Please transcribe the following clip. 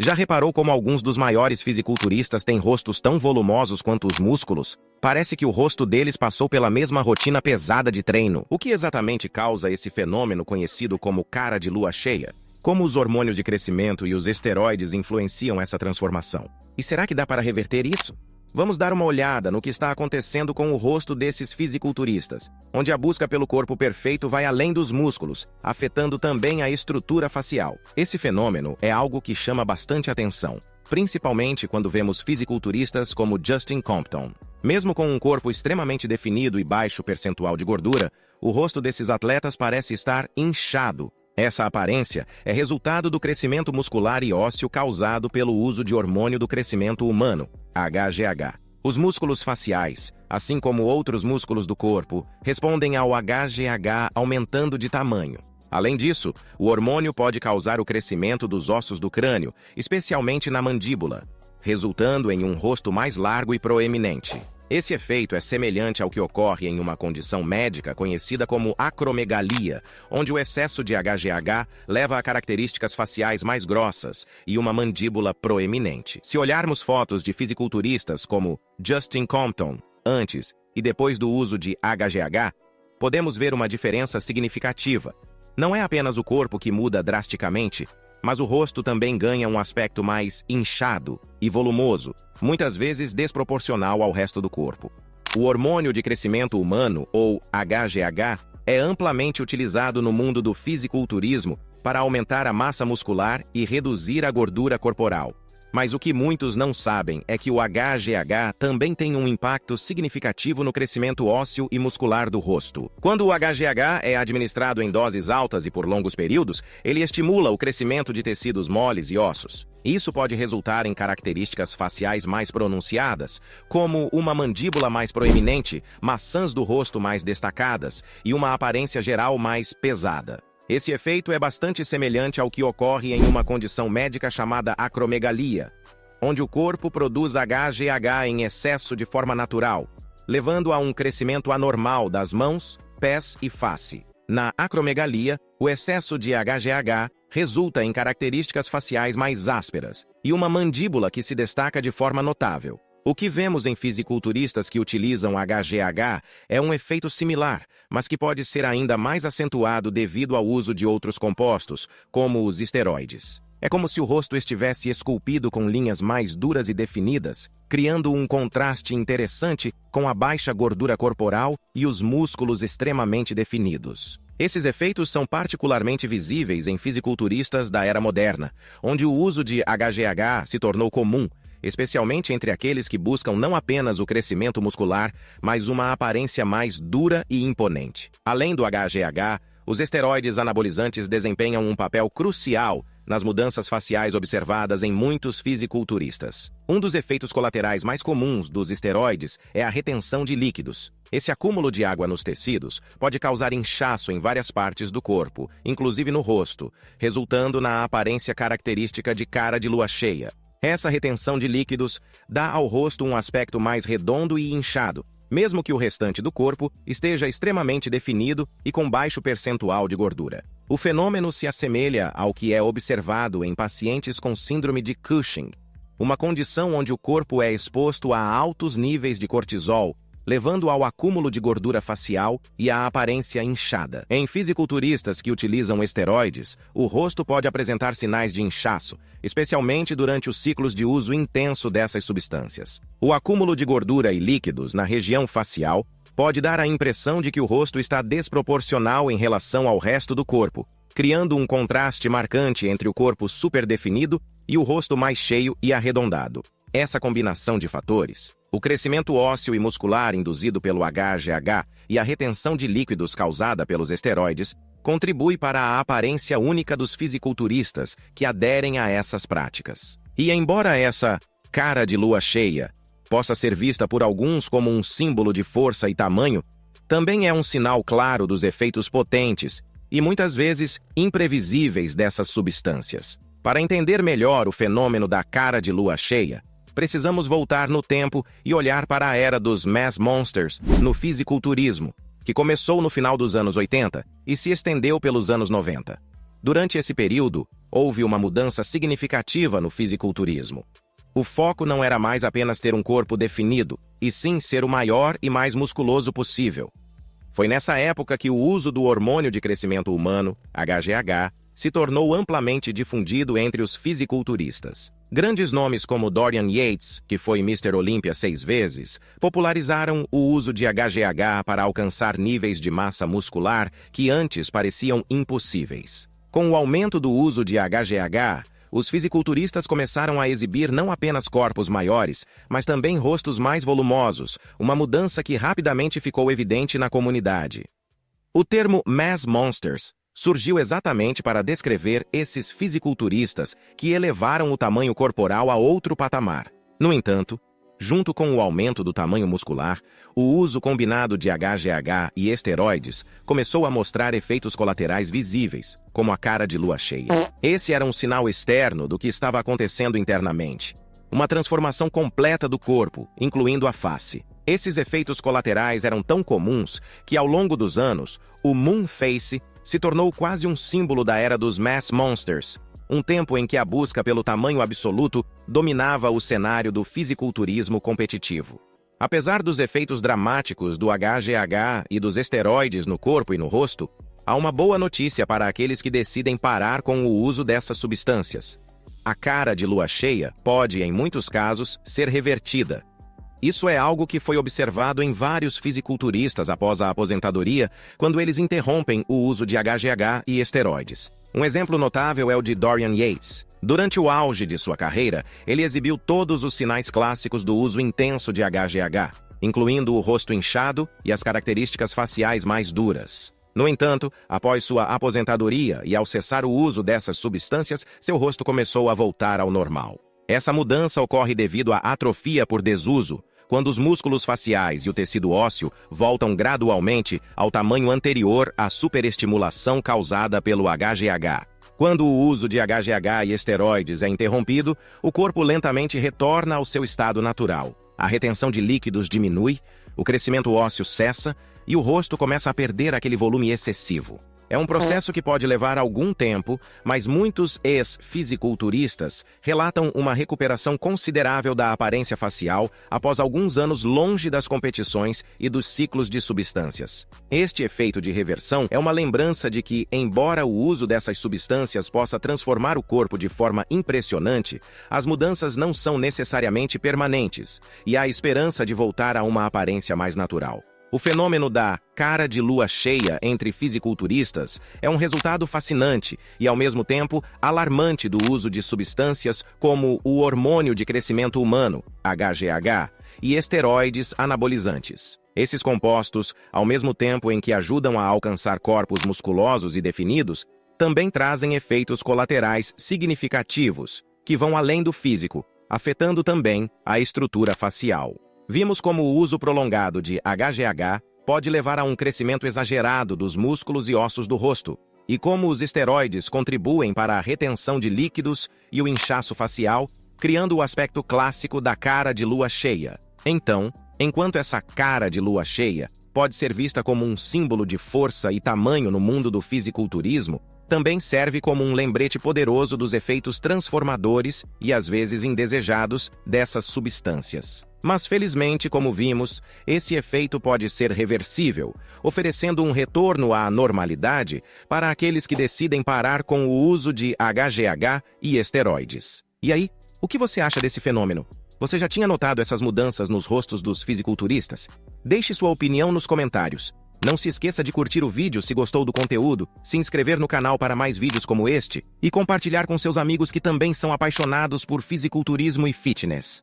Já reparou como alguns dos maiores fisiculturistas têm rostos tão volumosos quanto os músculos? Parece que o rosto deles passou pela mesma rotina pesada de treino. O que exatamente causa esse fenômeno conhecido como cara de lua cheia? Como os hormônios de crescimento e os esteroides influenciam essa transformação? E será que dá para reverter isso? Vamos dar uma olhada no que está acontecendo com o rosto desses fisiculturistas, onde a busca pelo corpo perfeito vai além dos músculos, afetando também a estrutura facial. Esse fenômeno é algo que chama bastante atenção, principalmente quando vemos fisiculturistas como Justin Compton. Mesmo com um corpo extremamente definido e baixo percentual de gordura, o rosto desses atletas parece estar inchado. Essa aparência é resultado do crescimento muscular e ósseo causado pelo uso de hormônio do crescimento humano, HGH. Os músculos faciais, assim como outros músculos do corpo, respondem ao HGH aumentando de tamanho. Além disso, o hormônio pode causar o crescimento dos ossos do crânio, especialmente na mandíbula, resultando em um rosto mais largo e proeminente. Esse efeito é semelhante ao que ocorre em uma condição médica conhecida como acromegalia, onde o excesso de HGH leva a características faciais mais grossas e uma mandíbula proeminente. Se olharmos fotos de fisiculturistas como Justin Compton, antes e depois do uso de HGH, podemos ver uma diferença significativa. Não é apenas o corpo que muda drasticamente, mas o rosto também ganha um aspecto mais inchado e volumoso, muitas vezes desproporcional ao resto do corpo. O hormônio de crescimento humano, ou HGH, é amplamente utilizado no mundo do fisiculturismo para aumentar a massa muscular e reduzir a gordura corporal. Mas o que muitos não sabem é que o HGH também tem um impacto significativo no crescimento ósseo e muscular do rosto. Quando o HGH é administrado em doses altas e por longos períodos, ele estimula o crescimento de tecidos moles e ossos. Isso pode resultar em características faciais mais pronunciadas, como uma mandíbula mais proeminente, maçãs do rosto mais destacadas e uma aparência geral mais pesada. Esse efeito é bastante semelhante ao que ocorre em uma condição médica chamada acromegalia, onde o corpo produz HGH em excesso de forma natural, levando a um crescimento anormal das mãos, pés e face. Na acromegalia, o excesso de HGH resulta em características faciais mais ásperas e uma mandíbula que se destaca de forma notável. O que vemos em fisiculturistas que utilizam HGH é um efeito similar, mas que pode ser ainda mais acentuado devido ao uso de outros compostos, como os esteroides. É como se o rosto estivesse esculpido com linhas mais duras e definidas, criando um contraste interessante com a baixa gordura corporal e os músculos extremamente definidos. Esses efeitos são particularmente visíveis em fisiculturistas da era moderna, onde o uso de HGH se tornou comum, especialmente entre aqueles que buscam não apenas o crescimento muscular, mas uma aparência mais dura e imponente. Além do HGH, os esteroides anabolizantes desempenham um papel crucial nas mudanças faciais observadas em muitos fisiculturistas. Um dos efeitos colaterais mais comuns dos esteroides é a retenção de líquidos. Esse acúmulo de água nos tecidos pode causar inchaço em várias partes do corpo, inclusive no rosto, resultando na aparência característica de cara de lua cheia. Essa retenção de líquidos dá ao rosto um aspecto mais redondo e inchado, mesmo que o restante do corpo esteja extremamente definido e com baixo percentual de gordura. O fenômeno se assemelha ao que é observado em pacientes com síndrome de Cushing, uma condição onde o corpo é exposto a altos níveis de cortisol, levando ao acúmulo de gordura facial e à aparência inchada. Em fisiculturistas que utilizam esteroides, o rosto pode apresentar sinais de inchaço, especialmente durante os ciclos de uso intenso dessas substâncias. O acúmulo de gordura e líquidos na região facial pode dar a impressão de que o rosto está desproporcional em relação ao resto do corpo, criando um contraste marcante entre o corpo superdefinido e o rosto mais cheio e arredondado. Essa combinação de fatores, o crescimento ósseo e muscular induzido pelo HGH e a retenção de líquidos causada pelos esteroides, contribui para a aparência única dos fisiculturistas que aderem a essas práticas. E embora essa cara de lua cheia possa ser vista por alguns como um símbolo de força e tamanho, também é um sinal claro dos efeitos potentes e muitas vezes imprevisíveis dessas substâncias. Para entender melhor o fenômeno da cara de lua cheia, precisamos voltar no tempo e olhar para a era dos mass monsters no fisiculturismo, que começou no final dos anos 80 e se estendeu pelos anos 90. Durante esse período, houve uma mudança significativa no fisiculturismo. O foco não era mais apenas ter um corpo definido, e sim ser o maior e mais musculoso possível. Foi nessa época que o uso do hormônio de crescimento humano, HGH, se tornou amplamente difundido entre os fisiculturistas. Grandes nomes como Dorian Yates, que foi Mr. Olympia 6 vezes, popularizaram o uso de HGH para alcançar níveis de massa muscular que antes pareciam impossíveis. Com o aumento do uso de HGH, os fisiculturistas começaram a exibir não apenas corpos maiores, mas também rostos mais volumosos, uma mudança que rapidamente ficou evidente na comunidade. O termo Mass Monsters surgiu exatamente para descrever esses fisiculturistas que elevaram o tamanho corporal a outro patamar. No entanto, junto com o aumento do tamanho muscular, o uso combinado de HGH e esteroides começou a mostrar efeitos colaterais visíveis, como a cara de lua cheia. Esse era um sinal externo do que estava acontecendo internamente. Uma transformação completa do corpo, incluindo a face. Esses efeitos colaterais eram tão comuns que, ao longo dos anos, o Moon Face se tornou quase um símbolo da era dos Mass Monsters, um tempo em que a busca pelo tamanho absoluto dominava o cenário do fisiculturismo competitivo. Apesar dos efeitos dramáticos do HGH e dos esteroides no corpo e no rosto, há uma boa notícia para aqueles que decidem parar com o uso dessas substâncias. A cara de lua cheia pode, em muitos casos, ser revertida. Isso é algo que foi observado em vários fisiculturistas após a aposentadoria, quando eles interrompem o uso de HGH e esteroides. Um exemplo notável é o de Dorian Yates. Durante o auge de sua carreira, ele exibiu todos os sinais clássicos do uso intenso de HGH, incluindo o rosto inchado e as características faciais mais duras. No entanto, após sua aposentadoria e ao cessar o uso dessas substâncias, seu rosto começou a voltar ao normal. Essa mudança ocorre devido à atrofia por desuso, quando os músculos faciais e o tecido ósseo voltam gradualmente ao tamanho anterior à superestimulação causada pelo HGH. Quando o uso de HGH e esteroides é interrompido, o corpo lentamente retorna ao seu estado natural. A retenção de líquidos diminui, o crescimento ósseo cessa e o rosto começa a perder aquele volume excessivo. É um processo que pode levar algum tempo, mas muitos ex-fisiculturistas relatam uma recuperação considerável da aparência facial após alguns anos longe das competições e dos ciclos de substâncias. Este efeito de reversão é uma lembrança de que, embora o uso dessas substâncias possa transformar o corpo de forma impressionante, as mudanças não são necessariamente permanentes, e há esperança de voltar a uma aparência mais natural. O fenômeno da cara de lua cheia entre fisiculturistas é um resultado fascinante e, ao mesmo tempo, alarmante do uso de substâncias como o hormônio de crescimento humano, HGH, e esteroides anabolizantes. Esses compostos, ao mesmo tempo em que ajudam a alcançar corpos musculosos e definidos, também trazem efeitos colaterais significativos, que vão além do físico, afetando também a estrutura facial. Vimos como o uso prolongado de HGH pode levar a um crescimento exagerado dos músculos e ossos do rosto, e como os esteroides contribuem para a retenção de líquidos e o inchaço facial, criando o aspecto clássico da cara de lua cheia. Então, enquanto essa cara de lua cheia pode ser vista como um símbolo de força e tamanho no mundo do fisiculturismo, também serve como um lembrete poderoso dos efeitos transformadores e às vezes indesejados dessas substâncias. Mas felizmente, como vimos, esse efeito pode ser reversível, oferecendo um retorno à normalidade para aqueles que decidem parar com o uso de HGH e esteroides. E aí, o que você acha desse fenômeno? Você já tinha notado essas mudanças nos rostos dos fisiculturistas? Deixe sua opinião nos comentários. Não se esqueça de curtir o vídeo se gostou do conteúdo, se inscrever no canal para mais vídeos como este e compartilhar com seus amigos que também são apaixonados por fisiculturismo e fitness.